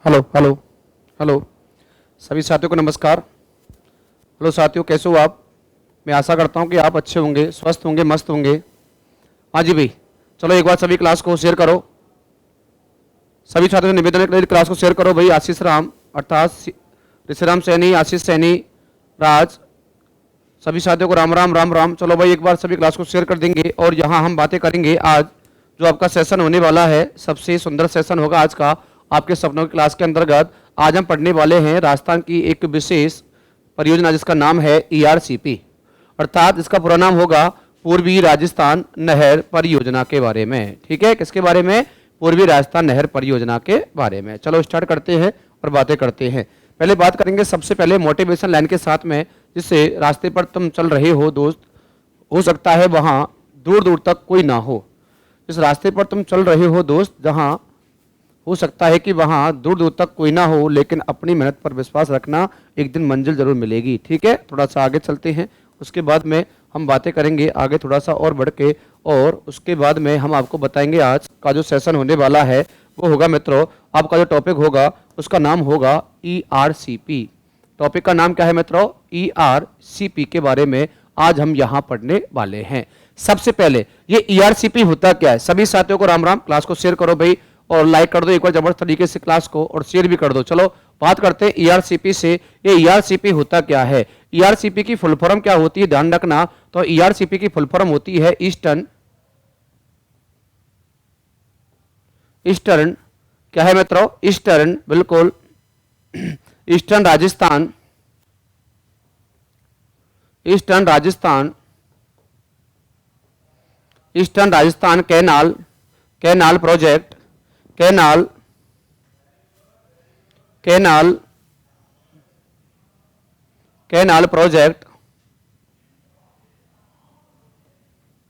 Hello hello hello. सभी साथियों को नमस्कार। हेलो साथियों, कैसे हो आप? मैं आशा करता हूं कि आप अच्छे होंगे, स्वस्थ होंगे, मस्त होंगे। हाँ जी भाई, चलो एक बार सभी क्लास को शेयर करो। सभी छात्रों से निवेदन है कि क्लास को शेयर करो भाई। आशीष राम अर्थात ऋषिराम सैनी, आशीष सैनी, राज, सभी साथियों को राम राम राम राम। चलो भाई एक बार सभी क्लास को शेयर कर देंगे और यहाँ हम बातें करेंगे। आज जो आपका सेशन होने वाला है, सबसे सुंदर सेशन होगा आज का आपके सपनों की क्लास के अंतर्गत। आज हम पढ़ने वाले हैं राजस्थान की एक विशेष परियोजना जिसका नाम है ERCP, अर्थात इसका पूरा नाम होगा पूर्वी राजस्थान नहर परियोजना के बारे में। ठीक है, किसके बारे में? पूर्वी राजस्थान नहर परियोजना के बारे में। चलो स्टार्ट करते हैं और बातें करते हैं। पहले बात करेंगे सबसे पहले मोटिवेशन लाइन के साथ में, जिससे रास्ते पर तुम चल रहे हो दोस्त, हो सकता है वहां दूर दूर तक कोई ना हो। जिस रास्ते पर तुम चल रहे हो दोस्त, जहां हो सकता है कि वहां दूर दूर तक कोई ना हो, लेकिन अपनी मेहनत पर विश्वास रखना, एक दिन मंजिल जरूर मिलेगी। ठीक है, थोड़ा सा आगे चलते हैं, उसके बाद में हम बातें करेंगे आगे थोड़ा सा और बढ़ के, और उसके बाद में हम आपको बताएंगे आज का जो सेशन होने वाला है वो होगा मित्रों, आपका जो टॉपिक होगा उसका नाम होगा ERCP। टॉपिक का नाम क्या है मित्रों? ERCP के बारे में आज हम यहाँ पढ़ने वाले हैं। सबसे पहले ये ERCP होता क्या है? सभी साथियों को राम राम। क्लास को शेयर करो भाई और लाइक कर दो एक बार जबरदस्त तरीके से क्लास को, और शेयर भी कर दो। चलो बात करते हैं ERCP से। ये ERCP होता क्या है? ERCP की फुल फॉर्म क्या होती है, ध्यान रखना। तो ERCP की फुल फॉर्म होती है ईस्टर्न क्या है मित्रों? ईस्टर्न, बिल्कुल eastern Rajasthan, eastern Rajasthan, eastern Rajasthan canal, canal project, canal, canal, canal project,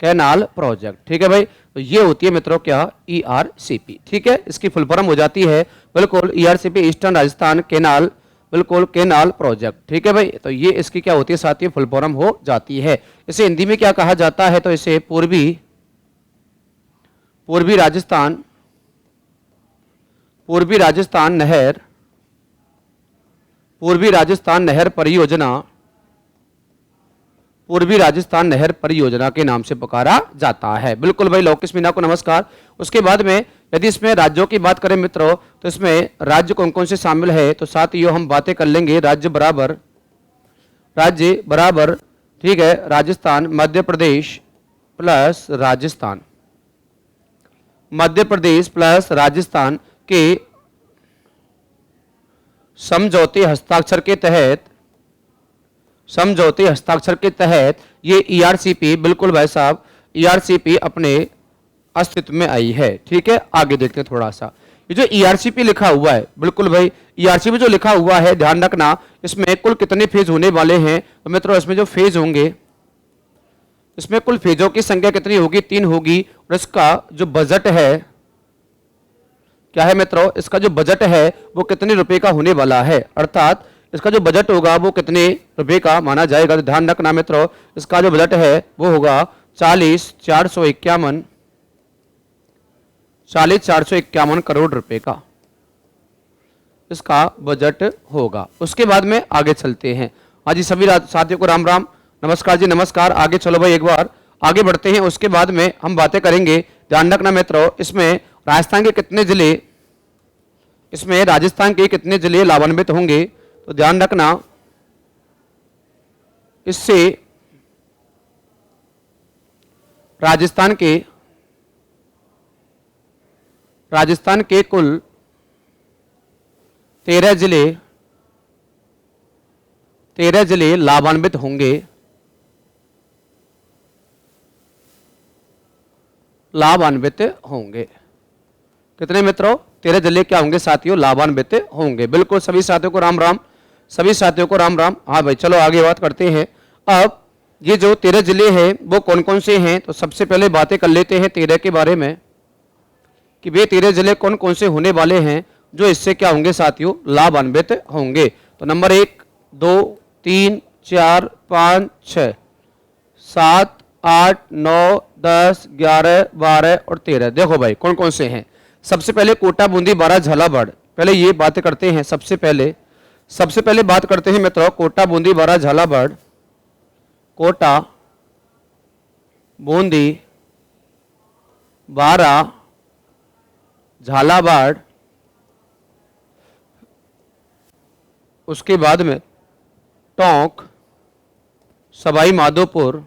canal project. ठीक है भाई, तो ये होती है मित्रों क्या? ERCP। ठीक है, इसकी फुल फॉर्म हो जाती है बिल्कुल ERCP, ईस्टर्न राजस्थान कैनाल, बिल्कुल कैनाल प्रोजेक्ट। ठीक है भाई, तो ये इसकी क्या होती है साथियों? फुल फॉर्म हो जाती है। इसे हिंदी में क्या कहा जाता है? तो इसे पूर्वी, पूर्वी राजस्थान, पूर्वी राजस्थान नहर, पूर्वी राजस्थान नहर परियोजना, पूर्वी राजस्थान नहर परियोजना के नाम से पुकारा जाता है। बिल्कुल भाई, लोकेश मीना को नमस्कार। उसके बाद में यदि इसमें राज्यों की बात करें मित्रों, तो इसमें राज्य कौन कौन से शामिल है? तो साथियों हम बातें कर लेंगे राज्य बराबर, राज्य बराबर, ठीक है, राजस्थान, मध्य प्रदेश प्लस राजस्थान, मध्य प्रदेश प्लस राजस्थान के समझौते हस्ताक्षर के तहत, समझौते हस्ताक्षर के तहत ये ERCP, बिल्कुल भाई साहब, ERCP अपने अस्तित्व में आई है। ठीक है, आगे देखते हैं थोड़ा सा। ये जो ERCP लिखा हुआ है, बिल्कुल भाई ERCP जो लिखा हुआ है, ध्यान रखना, इसमें कुल कितने फेज होने वाले हैं? तो मित्रों इसमें जो फेज होंगे, इसमें कुल फेजों की संख्या कितनी होगी? 3 होगी। और इसका जो बजट है क्या है मित्रों? इसका जो बजट है वो कितने रुपए का होने वाला है, अर्थात इसका जो बजट होगा वो कितने रुपए का माना जाएगा? तो ध्यान रखना मित्रों, इसका जो बजट है वो होगा 40,451, 40,451 करोड़ रुपए का इसका बजट होगा। उसके बाद में आगे चलते हैं। हाँ जी, सभी साथियों को राम राम, नमस्कार जी, नमस्कार। आगे चलो भाई एक बार आगे बढ़ते हैं। उसके बाद में हम बातें करेंगे, ध्यान रखना मित्रों, इसमें राजस्थान के कितने जिले, इसमें राजस्थान के कितने जिले लाभान्वित होंगे? तो ध्यान रखना, इससे राजस्थान के कुल 13 जिले लाभान्वित होंगे, लाभान्वित होंगे। कितने मित्रों? 13 जिले क्या होंगे साथियों? लाभान्वित होंगे। बिल्कुल सभी साथियों को राम राम, सभी साथियों को राम राम। हाँ भाई, चलो आगे बात करते हैं। अब ये जो 13 जिले हैं वो कौन कौन से हैं? तो सबसे पहले बातें कर लेते हैं 13 के बारे में, कि वे 13 जिले कौन कौन से होने वाले हैं जो इससे क्या होंगे साथियों? लाभान्वित होंगे। तो नंबर 1, 2, 3, 4, 5, 6, 7, 8, 9, 10, 11, 12 और 13। देखो भाई कौन कौन से हैं। सबसे पहले कोटा, बूंदी, बारां, झालावाड़, पहले ये बातें करते हैं। सबसे पहले बात करते हैं मित्रों कोटा, बूंदी, बारा, झालावाड़। कोटा, बूंदी, बारा, झालावाड़, उसके बाद में टोंक, सवाई माधोपुर,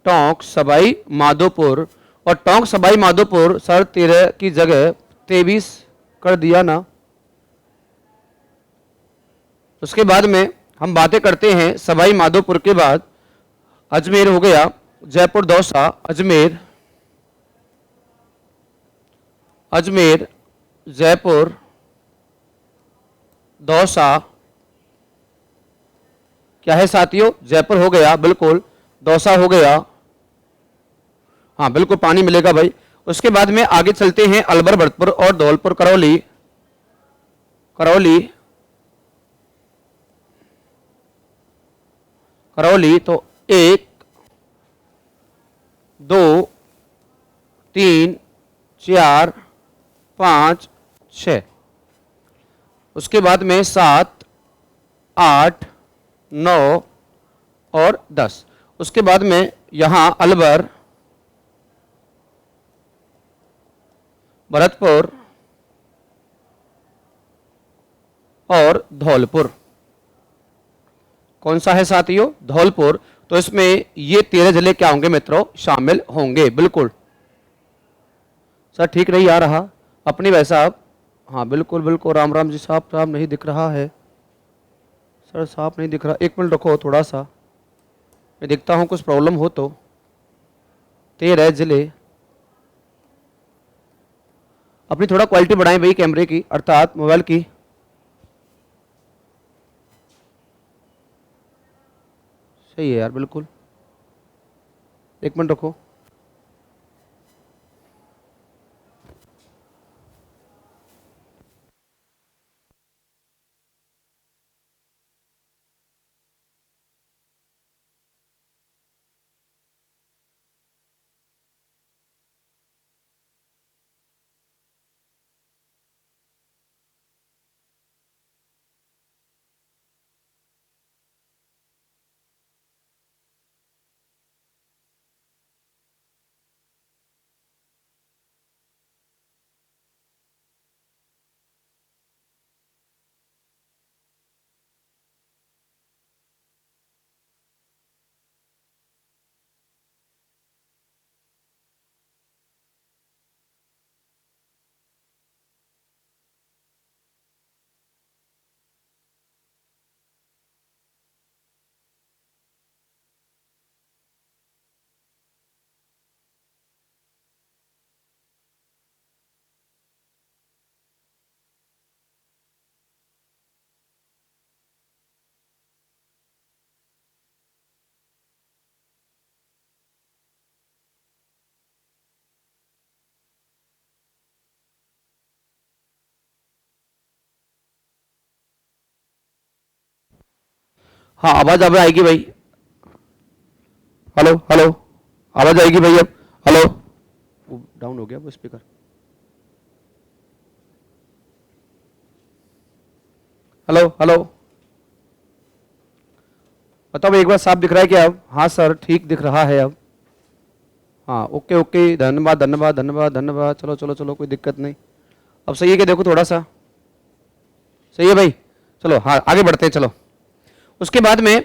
टोंक, सवाई माधोपुर। और टोंक, सवाई माधोपुर सर 13 की जगह 23 कर दिया ना। उसके बाद में हम बातें करते हैं सवाई माधोपुर के बाद अजमेर हो गया, जयपुर, दौसा, अजमेर, अजमेर, जयपुर, दौसा। क्या है साथियों? जयपुर हो गया, बिल्कुल। दौसा हो गया, हाँ बिल्कुल पानी मिलेगा भाई। उसके बाद में आगे चलते हैं अलवर, भरतपुर और धौलपुर, करौली, करौली, करौली। तो 1 2 3 4 5 6। उसके बाद में 7 8 9 और 10। उसके बाद में यहां अलवर, भरतपुर और धौलपुर। कौन सा है साथियों? धौलपुर। तो इसमें ये 13 जिले क्या होंगे मित्रों? शामिल होंगे, बिल्कुल। सर ठीक नहीं आ रहा अपनी भाई साहब? हाँ बिल्कुल बिल्कुल, राम राम जी साहब, साहब नहीं दिख रहा है सर, साफ नहीं दिख रहा। 1 मिनट रखो थोड़ा सा, मैं देखता हूँ कुछ प्रॉब्लम हो तो। 13 जिले, अपनी थोड़ा क्वालिटी बढ़ाएं भाई कैमरे की, अर्थात मोबाइल की। सही है यार, बिल्कुल। 1 मिनट रखो। हाँ आवाज अब आएगी भाई। हेलो हेलो, आवाज आएगी भाई अब? हेलो, डाउन हो गया वो स्पीकर। हेलो हेलो, बताओ एक बार साफ दिख रहा है क्या अब? हाँ सर ठीक दिख रहा है अब। हाँ ओके ओके, धन्यवाद धन्यवाद धन्यवाद धन्यवाद। चलो चलो चलो, कोई दिक्कत नहीं। अब सही है क्या? देखो थोड़ा सा सही है भाई। चलो हाँ आगे बढ़ते हैं, चलो। उसके बाद में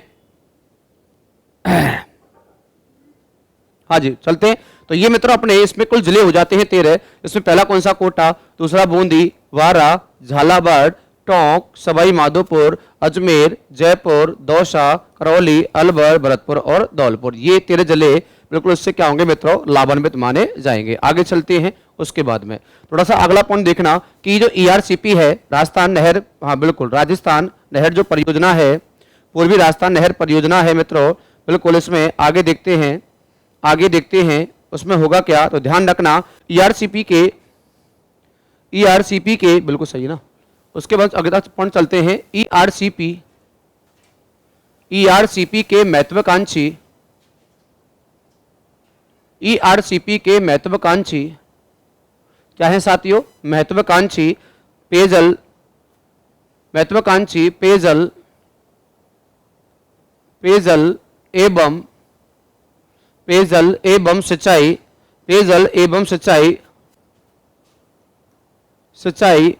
हाँ जी चलते हैं। तो ये मित्रों अपने इसमें कुल जिले हो जाते हैं 13। इसमें पहला कौन सा? कोटा, दूसरा बूंदी, वारा, झालावाड़, टोंक, सवाई माधोपुर, अजमेर, जयपुर, दौसा, करौली, अलवर, भरतपुर और धौलपुर। ये 13 जिले बिल्कुल इससे क्या होंगे मित्रों? लाभान्वित माने जाएंगे। आगे चलते हैं। उसके बाद में थोड़ा सा अगला पॉइंट देखना कि जो ईआरसीपी है, राजस्थान नहर, हाँ बिल्कुल राजस्थान नहर जो परियोजना है, पूर्वी राजस्थान नहर परियोजना है मित्रों, बिल्कुल इसमें आगे देखते हैं, आगे देखते हैं उसमें होगा क्या। तो ध्यान रखना ईआरसीपी के बिल्कुल सही है ना। उसके बाद अगला पॉइंट चलते हैं। ईआरसीपी के महत्वाकांक्षी, ईआरसीपी के महत्वाकांक्षी क्या है साथियों? महत्वाकांक्षी पेयजल, महत्वाकांक्षी पेयजल, पेयजल एवं, पेयजल एवं सिंचाई, पेयजल एवं सिंचाई, सिंचाई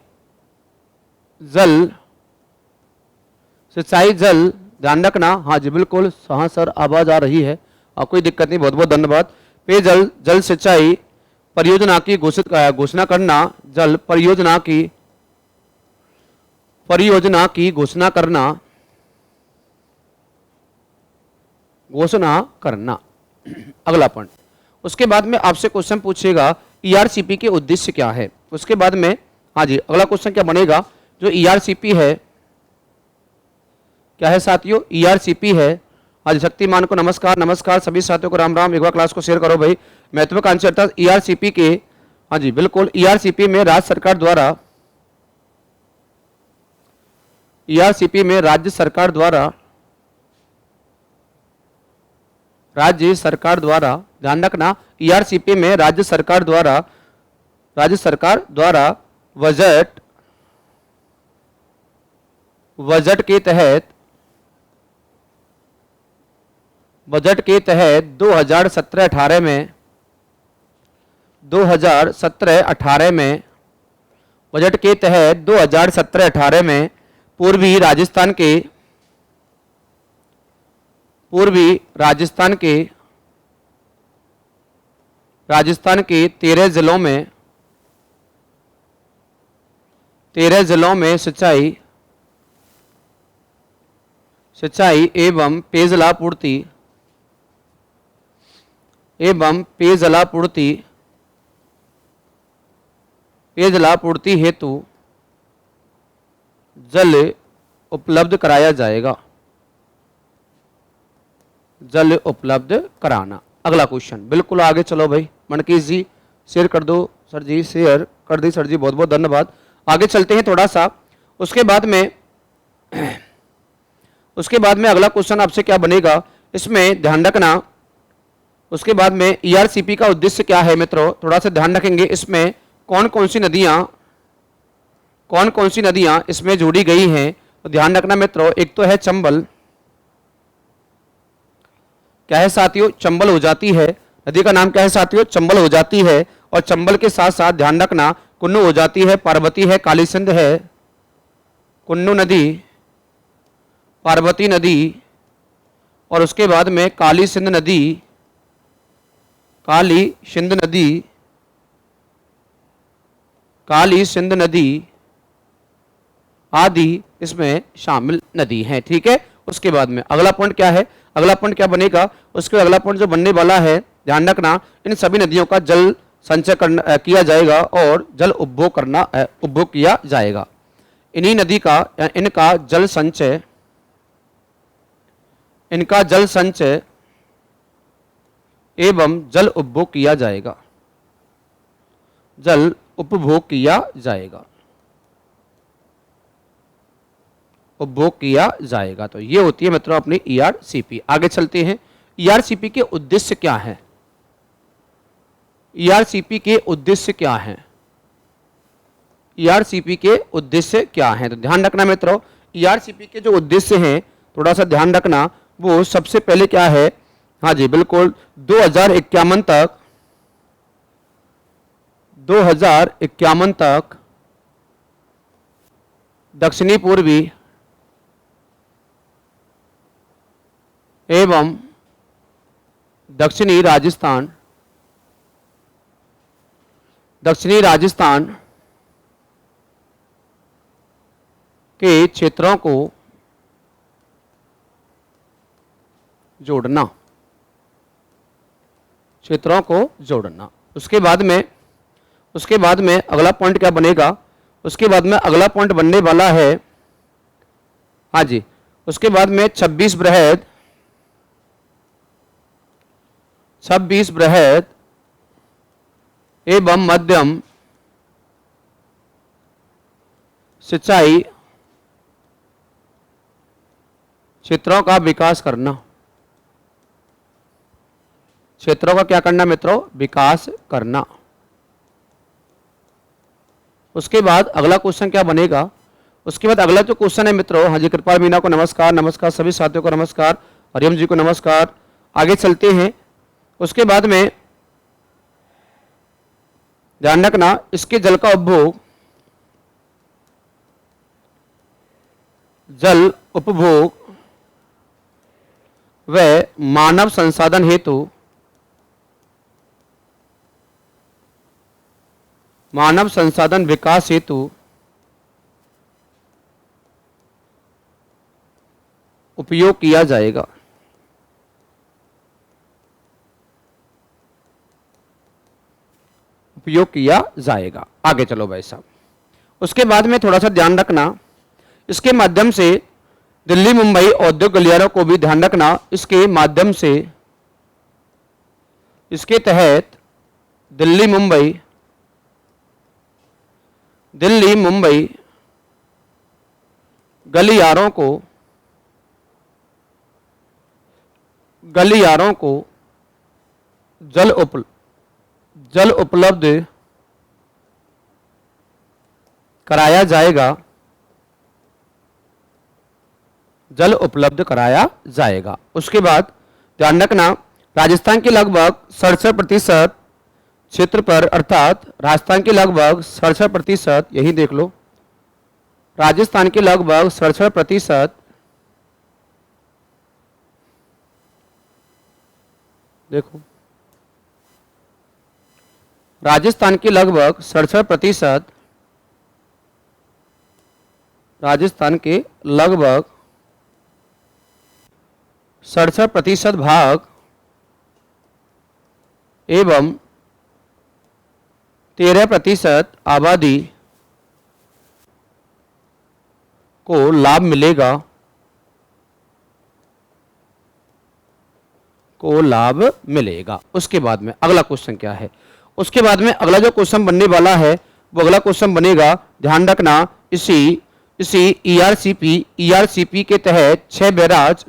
जल, सिंचाई जल, ध्यान रखना। हाँ जी बिल्कुल, हाँ सर आवाज आ रही है, कोई दिक्कत नहीं, बहुत बहुत धन्यवाद। पेयजल जल सिंचाई परियोजना की घोषणा करना, जल परियोजना की, परियोजना की घोषणा करना, घोषणा करना। अगला पॉइंट, उसके बाद में आपसे क्वेश्चन पूछेगा ईआरसीपी के उद्देश्य क्या है। उसके बाद में हाँ जी अगला क्वेश्चन क्या बनेगा, जो ईआरसीपी है, क्या है साथियों? ईआरसीपी है। आज शक्तिमान को नमस्कार, नमस्कार सभी साथियों को राम राम। एक बार क्लास को शेयर करो भाई। महत्वाकांक्षी अर्थात ईआरसीपी के, हाँ जी बिल्कुल, ईआरसीपी में राज्य सरकार द्वारा, ईआरसीपी में राज्य सरकार द्वारा, राज्य सरकार द्वारा, ध्यान रखना, ईआरसीपी में राज्य सरकार द्वारा, राज्य सरकार द्वारा बजट, बजट के तहत, बजट के तहत 2017-18 में, 2017-18 में, बजट के तहत 2017-18 में पूर्वी राजस्थान के, पूर्वी राजस्थान के, राजस्थान के 13 जिलों में, 13 जिलों में सिंचाई, सिंचाई एवं पेयजलापूर्ति, एवं पेयजलापूर्ति, पेयजलापूर्ति हेतु जल उपलब्ध कराया जाएगा, जल उपलब्ध कराना। अगला क्वेश्चन, बिल्कुल आगे चलो भाई। मनकीश जी शेयर कर दो सर जी, शेयर कर दी सर जी, बहुत बहुत धन्यवाद। आगे चलते हैं थोड़ा सा। उसके बाद में उसके बाद में अगला क्वेश्चन आपसे क्या बनेगा, इसमें ध्यान रखना। उसके बाद में ईआरसीपी का उद्देश्य क्या है मित्रों, थोड़ा सा ध्यान रखेंगे। इसमें कौन कौन सी नदियां, कौन कौन सी नदियां इसमें जोड़ी गई हैं, तो ध्यान रखना मित्रों। एक तो है चंबल, क्या है साथियों? चंबल हो जाती है, नदी का नाम क्या है साथियों? चंबल हो जाती है। और चंबल के साथ साथ ध्यान रखना कुन्नू हो जाती है, पार्वती है, काली सिंध है, कुन्नू नदी, पार्वती नदी, और उसके बाद में काली सिंध नदी, काली सिंध नदी, काली सिंध नदी आदि इसमें शामिल नदी हैं। ठीक है। उसके बाद में अगला पॉइंट क्या है, अगला पॉइंट क्या बनेगा, उसके अगला पॉइंट जो बनने वाला है, ध्यान रखना, इन सभी नदियों का जल संचय करना किया जाएगा और जल उपभोग करना, उपभोग किया जाएगा। इन्हीं नदी का, इनका जल संचय, इनका जल संचय एवं जल उपभोग किया जाएगा, जल उपभोग किया जाएगा, उपभोग किया जाएगा। तो ये होती है मित्रों अपनी ईआरसीपी। आगे चलते हैं, ईआरसीपी के उद्देश्य क्या है, ईआरसीपी के उद्देश्य क्या है, ईआरसीपी के उद्देश्य क्या है। तो ध्यान रखना मित्रों, ईआरसीपी के जो उद्देश्य हैं थोड़ा सा ध्यान रखना। वो सबसे पहले क्या है, हाँ जी बिल्कुल, 2051 तक, 2051 तक दक्षिणी पूर्वी एवं दक्षिणी राजस्थान, दक्षिणी राजस्थान के क्षेत्रों को जोड़ना, क्षेत्रों को जोड़ना। उसके बाद में, उसके बाद में अगला पॉइंट क्या बनेगा, उसके बाद में अगला पॉइंट बनने वाला है, हाँ जी, उसके बाद में 26 बृहद, 26 बृहद एवं मध्यम सिंचाई क्षेत्रों का विकास करना, क्षेत्रों का क्या करना मित्रों, विकास करना। उसके बाद अगला क्वेश्चन क्या बनेगा, उसके बाद अगला जो क्वेश्चन है मित्रों, हाँ जी कृपाल मीना को नमस्कार, नमस्कार सभी साथियों को नमस्कार, हरियम जी को नमस्कार। आगे चलते हैं। उसके बाद में ध्यान रखना, इसके जल का उपभोग, जल उपभोग व मानव संसाधन हेतु, मानव संसाधन विकास हेतु उपयोग किया जाएगा। उपयोग किया जाएगा। आगे चलो भाई साहब। उसके बाद में थोड़ा सा ध्यान रखना, इसके माध्यम से दिल्ली मुंबई औद्योगिक गलियारों को भी ध्यान रखना, इसके माध्यम से, इसके तहत दिल्ली मुंबई गलियारों को जल उपलब्ध कराया जाएगा, जल उपलब्ध कराया जाएगा। उसके बाद ध्यान रखना, राजस्थान के लगभग 67% क्षेत्र पर, अर्थात राजस्थान के लगभग 67%, यही देख लो, राजस्थान के लगभग 67%, देखो राजस्थान के लगभग 67%, राजस्थान के लगभग 67% भाग एवं 13% आबादी को लाभ मिलेगा, उसके बाद में अगला क्वेश्चन क्या है, उसके बाद में अगला जो क्वेश्चन बनने वाला है वो अगला क्वेश्चन बनेगा, ध्यान रखना, इसी ईआरसीपी के तहत 6 बैराज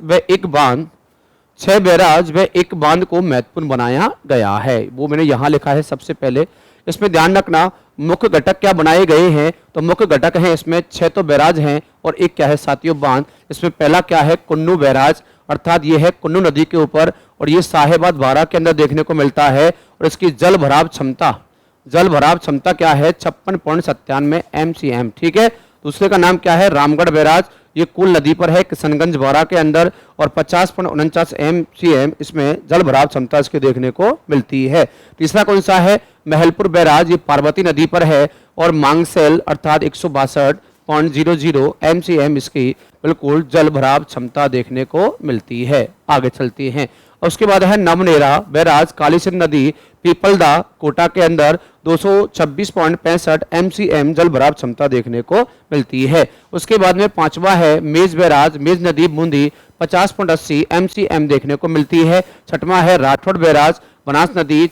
व एक बांध को महत्वपूर्ण बनाया गया है। वो मैंने यहां लिखा है सबसे पहले। इसमें ध्यान रखना, मुख्य घटक क्या बनाए गए हैं, तो मुख्य घटक हैं इसमें 6 तो बैराज हैं और एक क्या है साथियों बांध। इसमें पहला क्या है, कुन्नू बैराज, अर्थात ये है कुन्नू नदी के ऊपर और ये साहेबाद बारा के अंदर देखने को मिलता है और इसकी जल भराव क्षमता क्या है, 56.97 MCM। ठीक है। दूसरे का नाम क्या है, रामगढ़ बैराज, ये कुल नदी पर है किशनगंज बारा के अंदर और 50.49 MCM इसमें जल भराव क्षमता इसके देखने को मिलती है। तीसरा कौन सा है, महलपुर बैराज, ये पार्वती नदी पर है और मांगसेल अर्थात 162.00 MCM इसकी बिल्कुल जल भराव क्षमता देखने को मिलती है। आगे चलती हैं। उसके बाद है नवनेरा बैराज, कालीसिंध नदी, पीपलदा, कोटा के अंदर 226.65 MCM जल भराव क्षमता देखने को मिलती है। उसके बाद में पांचवा है मेज बैराज, मेज नदी, बूंदी, 50.80 MCM देखने को मिलती है। छठवां है राठौड़ बैराज, बनास नदी,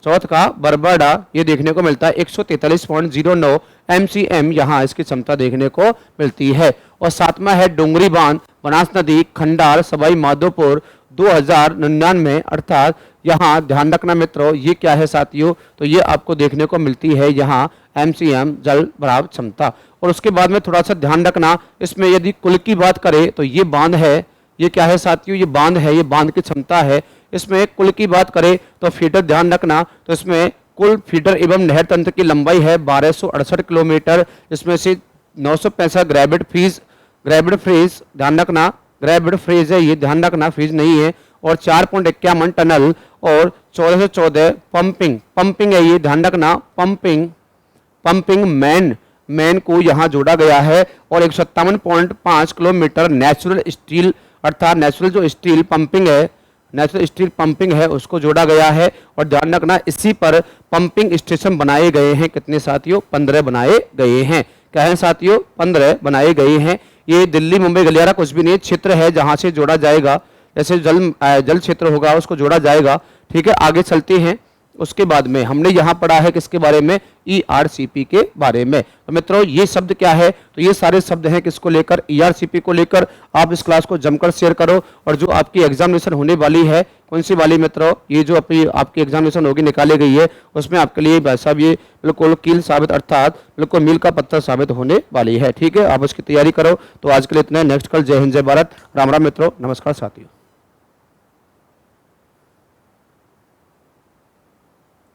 चौथ का बरबाड़ा, ये देखने को मिलता है 143.09 MCM यहाँ इसकी क्षमता देखने को मिलती है। और सातवां है डोंगरी बांध, बनास नदी, खंडार, सवाई माधोपुर, 2099, अर्थात यहाँ ध्यान रखना मित्रों, ये क्या है साथियों, तो ये आपको देखने को मिलती है यहाँ MCM जल भराव क्षमता। और उसके बाद में थोड़ा सा ध्यान रखना, इसमें यदि कुल की बात करें तो ये बांध है, ये क्या है साथियों, ये बांध है, ये बांध की क्षमता है। इसमें कुल की बात करें तो फीडर ध्यान रखना, तो इसमें कुल फीडर एवं नहर तंत्र की लंबाई है 1268 किलोमीटर, इसमें से 965 ग्रेविड फ्रीज ध्यान रखना, ग्रेविड फ्रीज है ये, ध्यान रखना फ्रीज नहीं है, और 4.51 टनल और 1414 पंपिंग है ये, ध्यान रखना, पंपिंग मैन को यहाँ जोड़ा गया है और 157.5 किलोमीटर नेचुरल स्टील, अर्थात नेचुरल जो स्टील पंपिंग है उसको जोड़ा गया है। और ध्यान रखना इसी पर पंपिंग स्टेशन बनाए गए हैं, कितने साथियों, 15 बनाए गए हैं। क्या है साथियों, 15 बनाए गए हैं। ये दिल्ली मुंबई गलियारा कुछ भी नहीं, क्षेत्र है जहां से जोड़ा जाएगा, जैसे जल क्षेत्र होगा उसको जोड़ा जाएगा। ठीक है, आगे चलते हैं। उसके बाद में हमने यहाँ पढ़ा है किसके बारे में, ERCP के बारे में। तो मित्रों ये शब्द क्या है, तो ये सारे शब्द हैं किसको लेकर, ERCP को लेकर। आप इस क्लास को जमकर शेयर करो और जो आपकी एग्जामिनेशन होने वाली है, कौन सी वाली मित्रों, ये जो अपनी आपकी एग्जामिनेशन होगी निकाली गई है, उसमें आपके लिए भाई साहब ये बिल्कुल कील साबित अर्थात बिल्कुल मील का पत्थर साबित होने वाली है। ठीक है, आप उसकी तैयारी करो। तो आज के लिए इतना है, नेक्स्ट कल। जय हिंद, जय भारत, राम राम मित्रों, नमस्कार साथियों।